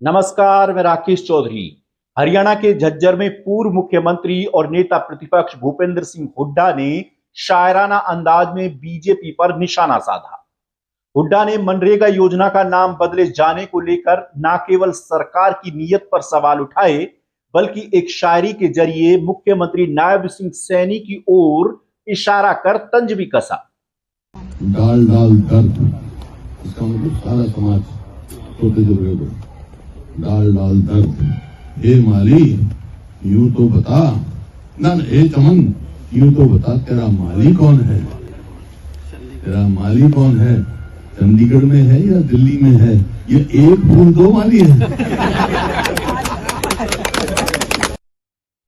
नमस्कार, मैं राकेश चौधरी। हरियाणा के झज्जर में पूर्व मुख्यमंत्री और नेता प्रतिपक्ष भूपेंद्र सिंह हुड्डा ने शायराना अंदाज में बीजेपी पर निशाना साधा। हुड्डा ने मनरेगा योजना का नाम बदले जाने को लेकर न केवल सरकार की नीयत पर सवाल उठाए, बल्कि एक शायरी के जरिए मुख्यमंत्री नायब सिंह सैनी की ओर इशारा कर तंज भी कसा। डाल डाल दर्द, इसका मतलब सारा समाज सोते जरूर डाल डाल दर्द। हे माली यूं तो बता, ना हे चमन यूं तो बता, तेरा माली कौन है? तेरा माली कौन है? चंडीगढ़ में है या दिल्ली में है? ये एक फूल दो माली है।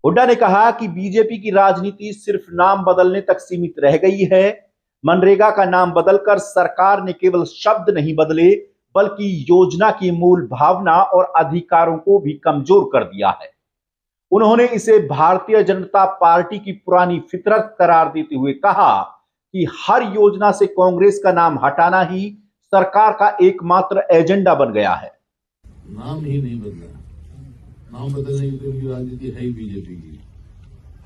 हुड्डा ने कहा कि बीजेपी की राजनीति सिर्फ नाम बदलने तक सीमित रह गई है। मनरेगा का नाम बदलकर सरकार ने केवल शब्द नहीं बदले, बल्कि योजना की मूल भावना और अधिकारों को भी कमजोर कर दिया है। उन्होंने इसे भारतीय जनता पार्टी की पुरानी फितरत करार देते हुए कहा कि हर योजना से कांग्रेस का नाम हटाना ही सरकार का एकमात्र एजेंडा बन गया है। नाम ही नहीं बदला, नाम बदलने की तो उनकी राजनीति है ही बीजेपी की।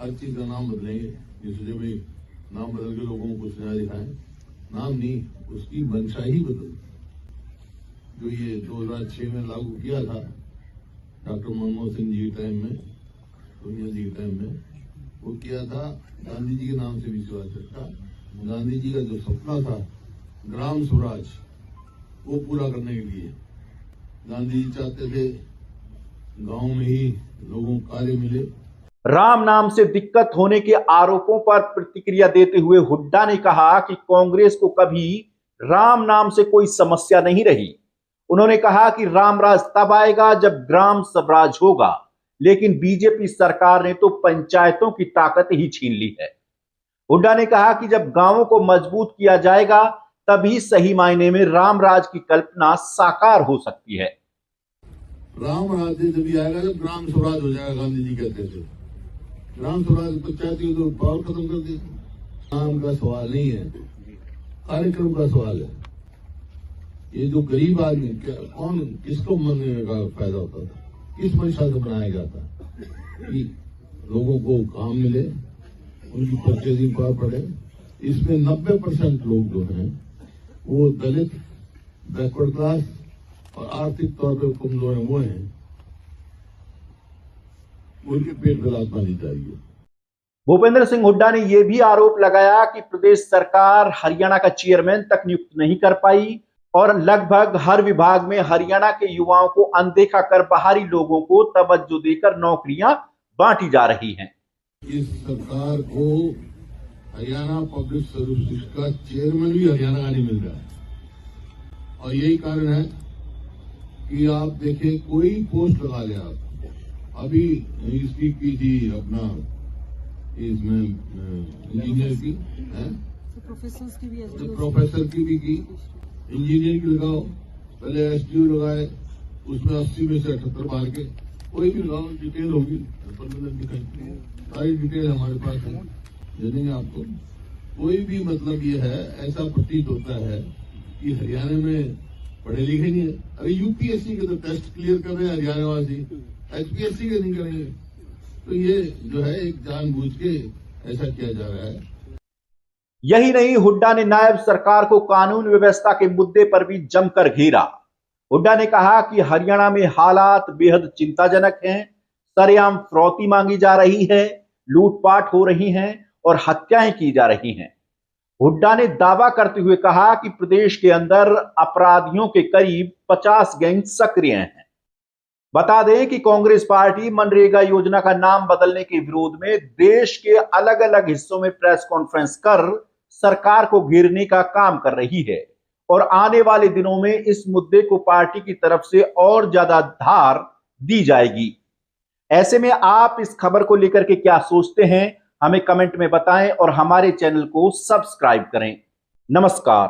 हर चीज का नाम बदलेंगे, जिससे भाई नाम बदल के लोगों को कुछ नया दिखाएं। नाम नहीं, उसकी मंशा ही बदल। जो ये 2006 में लागू किया था डॉक्टर मनमोहन सिंह जी के टाइम में, सोनिया जी के टाइम में, वो किया था गांधी जी के नाम से विश्वास रखा। गांधी जी का जो सपना था ग्राम स्वराज, वो पूरा करने के लिए गांधी जी चाहते थे गांव में ही लोगों को कार्य मिले। राम नाम से दिक्कत होने के आरोपों पर प्रतिक्रिया देते हुए हुड्डा ने कहा कि कांग्रेस को कभी राम नाम से कोई समस्या नहीं रही। उन्होंने कहा कि रामराज तब आएगा जब ग्राम स्वराज होगा, लेकिन बीजेपी सरकार ने तो पंचायतों की ताकत ही छीन ली है। हुड्डा ने कहा कि जब गांवों को मजबूत किया जाएगा, तभी सही मायने में रामराज की कल्पना साकार हो सकती है। राम राज्य जब आएगा जब ग्राम स्वराज हो जाएगा। गांधी जी कहते थे ग्राम स्वराज पंचायती तो पावर खत्म कर दी। नाम का सवाल नहीं है, कार्यक्रम का सवाल है। ये जो गरीब आदमी कौन, किसको मरने का फायदा होता था, किस मंशा से बनाया जाता कि लोगों को काम मिले, उनकी परचेजिंग पावर बढ़े। इसमें 90% लोग जो हैं वो दलित, बैकवर्ड क्लास और आर्थिक तौर पर कमजोर हैं, वो हैं। उनके पेट पे लात मारनी चाहिए। भूपेंद्र सिंह हुड्डा ने यह भी आरोप लगाया कि प्रदेश सरकार हरियाणा का चेयरमैन तक नियुक्त नहीं कर पाई और लगभग हर विभाग में हरियाणा के युवाओं को अनदेखा कर बाहरी लोगों को तवज्जो देकर नौकरियां बांटी जा रही हैं। इस सरकार को हरियाणा पब्लिक सर्विस का चेयरमैन भी हरियाणा का नहीं मिल रहा है, और यही कारण है कि आप देखें कोई पोस्ट लगा ले आप। अभी इसकी की थी अपना इसमें इंजीनियर की है, प्रोफेसर की भी की, इंजीनियर की लगाओ, पहले एसडीओ लगाए, उसमें 80 में से 78 मार के कोई भी लगाओ, डिटेल होगी, सारी डिटेल हमारे पास है, दे देंगे आपको। कोई भी मतलब ये है, ऐसा प्रतीत होता है कि हरियाणा में पढ़े लिखे नहीं है। अरे यूपीएससी के तो टेस्ट क्लियर कर रहे हैं हरियाणा वासी, एचपीएससी के नहीं करेंगे। तो ये जो है एक जानबूझ के ऐसा किया जा रहा है। यही नहीं, हुड्डा ने नायब सरकार को कानून व्यवस्था के मुद्दे पर भी जमकर घेरा। हुड्डा ने कहा कि हरियाणा में हालात बेहद चिंताजनक हैं। सरेआम फिरौती मांगी जा रही है, लूटपाट हो रही हैं और हत्याएं की जा रही हैं। हुड्डा ने दावा करते हुए कहा कि प्रदेश के अंदर अपराधियों के करीब 50 गैंग सक्रिय हैं। बता दें कि कांग्रेस पार्टी मनरेगा योजना का नाम बदलने के विरोध में देश के अलग अलग हिस्सों में प्रेस कॉन्फ्रेंस कर सरकार को घेरने का काम कर रही है और आने वाले दिनों में इस मुद्दे को पार्टी की तरफ से और ज्यादा धार दी जाएगी। ऐसे में आप इस खबर को लेकर के क्या सोचते हैं, हमें कमेंट में बताएं और हमारे चैनल को सब्सक्राइब करें। नमस्कार।